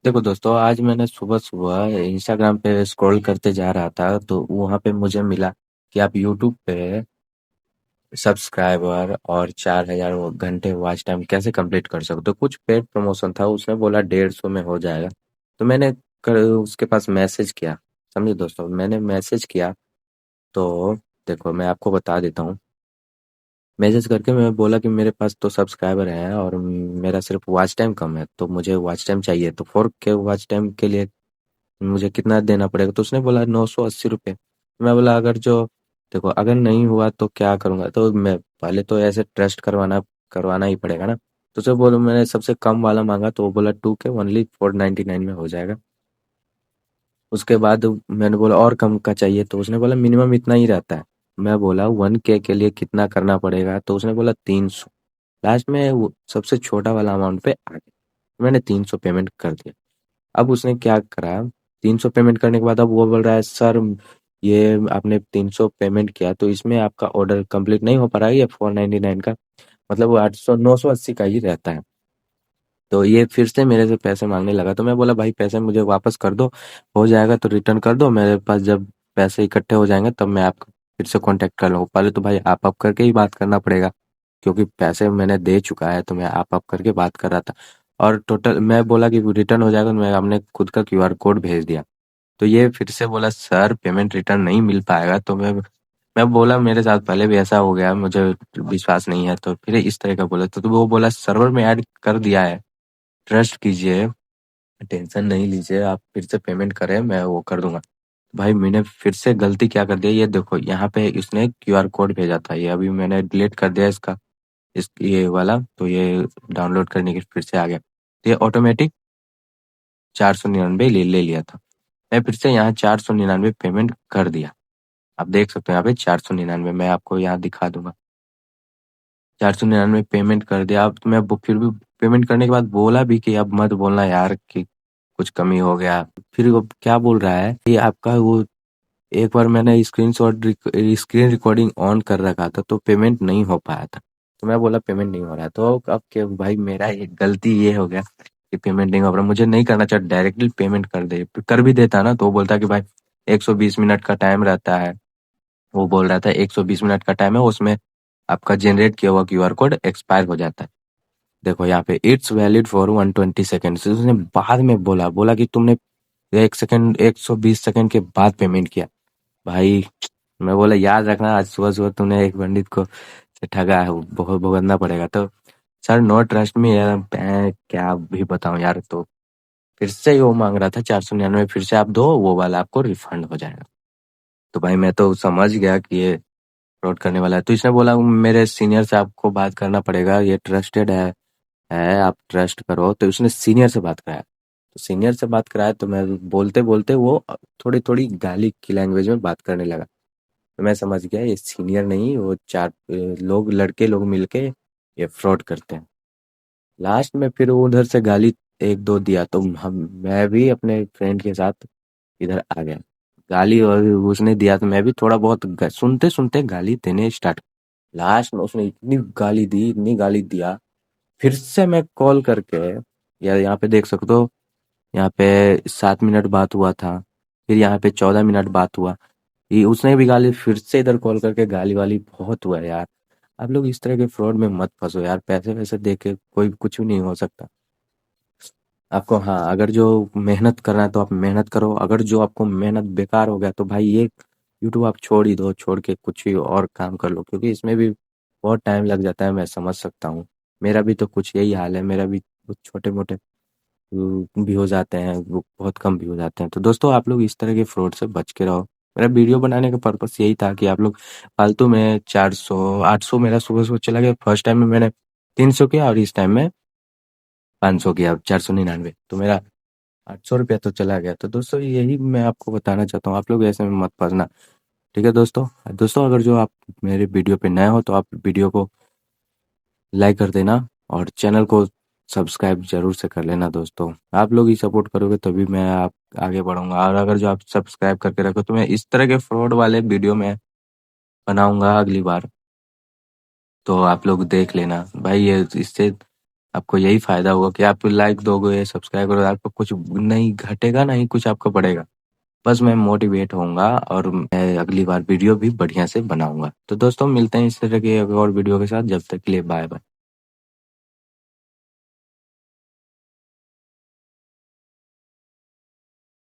देखो दोस्तों, आज मैंने सुबह-सुबह इंस्टाग्राम पे स्क्रॉल करते जा रहा था, तो वहाँ पे मुझे मिला कि आप यूट्यूब पे सब्सक्राइबर और 4000 घंटे वॉच टाइम कैसे कंप्लीट कर सकते हो। कुछ पेड प्रमोशन था, उसने बोला 150 में हो जाएगा। तो मैंने उसके पास मैसेज किया। समझे दोस्तों, मैंने मैसेज किया। तो देखो, मैं आपको बता देता हूँ। मैसेज करके मैं बोला कि मेरे पास तो सब्सक्राइबर है और मेरा सिर्फ वॉच टाइम कम है, तो मुझे वॉच टाइम चाहिए। तो 4K वॉच टाइम के लिए मुझे कितना देना पड़ेगा? तो उसने बोला 980 रुपये। मैं बोला, अगर जो देखो, अगर नहीं हुआ तो क्या करूँगा? तो मैं पहले तो ऐसे ट्रस्ट करवाना करवाना ही पड़ेगा ना। तो उसे बोलो, मैंने सबसे कम वाला मांगा तो वो बोला 2K ओनली 499 में हो जाएगा। उसके बाद मैंने बोला और कम का चाहिए, तो उसने बोला मिनिमम इतना ही रहता है। मैं बोला 1K के लिए कितना करना पड़ेगा? तो उसने बोला 300। लास्ट में वो सबसे छोटा वाला अमाउंट पे आ गया। मैंने 300 पेमेंट कर दिया। अब उसने क्या करा, 300 पेमेंट करने के बाद अब वो बोल रहा है, सर ये आपने 300 पेमेंट किया तो इसमें आपका ऑर्डर कंप्लीट नहीं हो पा रहा है, ये 499 का मतलब वो 800 980 का ही रहता है। तो ये फिर से मेरे से पैसे मांगने लगा। तो मैं बोला, भाई पैसे मुझे वापस कर दो, हो जाएगा तो रिटर्न कर दो, मेरे पास जब पैसे इकट्ठे हो जाएंगे तब मैं आपको फिर से कांटेक्ट कर लूँगा। पहले तो भाई आप करके ही बात करना पड़ेगा, क्योंकि पैसे मैंने दे चुका है, तो मैं आप करके बात कर रहा था। और टोटल मैं बोला कि रिटर्न हो जाएगा, तो मैं हमने खुद का क्यूआर कोड भेज दिया। तो ये फिर से बोला, सर पेमेंट रिटर्न नहीं मिल पाएगा। तो मैं बोला, मेरे साथ पहले भी ऐसा हो गया, मुझे विश्वास नहीं है। तो फिर इस तरह का बोला, तो वो बोला सर्वर में ऐड कर दिया है, ट्रस्ट कीजिए, टेंशन नहीं लीजिए, आप फिर से पेमेंट करें, मैं वो कर दूंगा। भाई मैंने फिर से गलती क्या कर दिया, ये देखो यहाँ पे इसने क्यूआर कोड भेजा था, ये अभी मैंने डिलीट कर दिया इसका, इस ये वाला। तो ये डाउनलोड करने के फिर से आ गया, तो ये ऑटोमेटिक 499 ले लिया था। मैं फिर से यहाँ 499 पेमेंट कर दिया। आप देख सकते हो यहाँ पे 499, मैं आपको यहाँ दिखा दूंगा। 499 पेमेंट कर दिया। अब तो मैं फिर भी पेमेंट करने के बाद बोला भी कि अब मत बोलना यार कि कुछ कमी हो गया। फिर वो क्या बोल रहा है कि आपका वो, एक बार मैंने स्क्रीन रिकॉर्डिंग ऑन कर रखा था तो पेमेंट नहीं हो पाया था। तो मैं बोला पेमेंट नहीं हो रहा है, तो अब क्या भाई, मेरा ये गलती ये हो गया कि पेमेंट नहीं हो रहा। मुझे नहीं करना चाहिए, डायरेक्टली पेमेंट कर भी देता ना, तो वो बोलता कि भाई 120 मिनट का टाइम रहता है। वो बोल रहा था 120 मिनट का टाइम है, उसमें आपका जनरेट किया हुआ क्यूआर कोड एक्सपायर हो जाता है। देखो यहाँ पे इट्स वैलिड फॉर 120 सेकेंड। उसने बाद में बोला बोला कि तुमने 1 सेकंड 120 सेकंड के बाद पेमेंट किया। भाई मैं बोला, याद रखना, आज सुबह सुबह तूने एक पंडित को से ठगा है, वो बहुत भुगतना पड़ेगा। तो सर नो ट्रस्ट में यार, मैं क्या भी बताऊं यार। तो फिर से वो मांग रहा था 499, फिर से आप दो, वो वाला आपको रिफंड हो जाएगा। तो भाई मैं तो समझ गया कि ये फ्रॉड करने वाला है। तो इसने बोला मेरे सीनियर से आपको बात करना पड़ेगा, ये ट्रस्टेड है, आप ट्रस्ट करो। तो उसने सीनियर से बात कराया। तो सीनियर से बात कराया तो मैं बोलते बोलते वो थोड़ी थोड़ी गाली की लैंग्वेज में बात करने लगा। तो मैं समझ गया ये सीनियर नहीं, वो चार लोग, लड़के लोग मिलके ये फ्रॉड करते हैं। लास्ट में फिर वो उधर से गाली एक दो दिया, तो हम मैं भी अपने फ्रेंड के साथ इधर आ गया। गाली और उसने दिया तो मैं भी थोड़ा बहुत सुनते सुनते गाली देने स्टार्ट। लास्ट में उसने इतनी गाली दी, इतनी गाली दिया। फिर से मैं कॉल करके, या यहाँ पे देख सकते हो, यहाँ पे 7 मिनट बात हुआ था, फिर यहाँ पे 14 मिनट बात हुआ। ये उसने भी गाली, फिर से इधर कॉल करके गाली वाली बहुत हुआ यार। आप लोग इस तरह के फ्रॉड में मत फंसो यार, पैसे वैसे दे के कोई कुछ भी नहीं हो सकता। आपको, हाँ, अगर जो मेहनत करना है तो आप मेहनत करो, अगर जो आपको मेहनत बेकार हो गया तो भाई ये यूट्यूब आप छोड़ ही दो, छोड़ के कुछ ही और काम कर लो, क्योंकि इसमें भी बहुत टाइम लग जाता है, मैं समझ सकता हूँ। मेरा भी तो कुछ यही हाल है, मेरा भी कुछ छोटे मोटे भी हो जाते हैं, वो बहुत कम भी हो जाते हैं। तो दोस्तों, आप लोग इस तरह के फ्रॉड से बच के रहो। मेरा वीडियो बनाने का पर्पस यही था कि आप लोग फालतू में 400 800 मेरा सुबह सुबह चला गया। फर्स्ट टाइम में मैंने 300 किया और इस टाइम में 500 किया, 499, तो मेरा 800 रुपया तो चला गया। तो दोस्तों, यही मैं आपको बताना चाहता हूँ, आप लोग ऐसे में मत फंसना। ठीक है दोस्तों। दोस्तों, अगर जो आप मेरे वीडियो पे नए हो तो आप वीडियो को लाइक कर देना और चैनल को सब्सक्राइब जरूर से कर लेना। दोस्तों, आप लोग ही सपोर्ट करोगे तभी मैं आप आगे बढ़ूंगा। और अगर जो आप सब्सक्राइब करके रखो तो मैं इस तरह के फ्रॉड वाले वीडियो में बनाऊंगा अगली बार। तो आप लोग देख लेना भाई, ये इससे आपको यही फायदा होगा कि आप लाइक दोगे, सब्सक्राइब करोगे, आपको कुछ नहीं घटेगा, नहीं कुछ आपको बढ़ेगा। बस मैं मोटिवेट होऊंगा और मैं अगली बार वीडियो भी बढ़िया से बनाऊंगा। तो दोस्तों मिलते हैं इस तरह के एक और वीडियो के साथ, जब तक के लिए बाय बाय।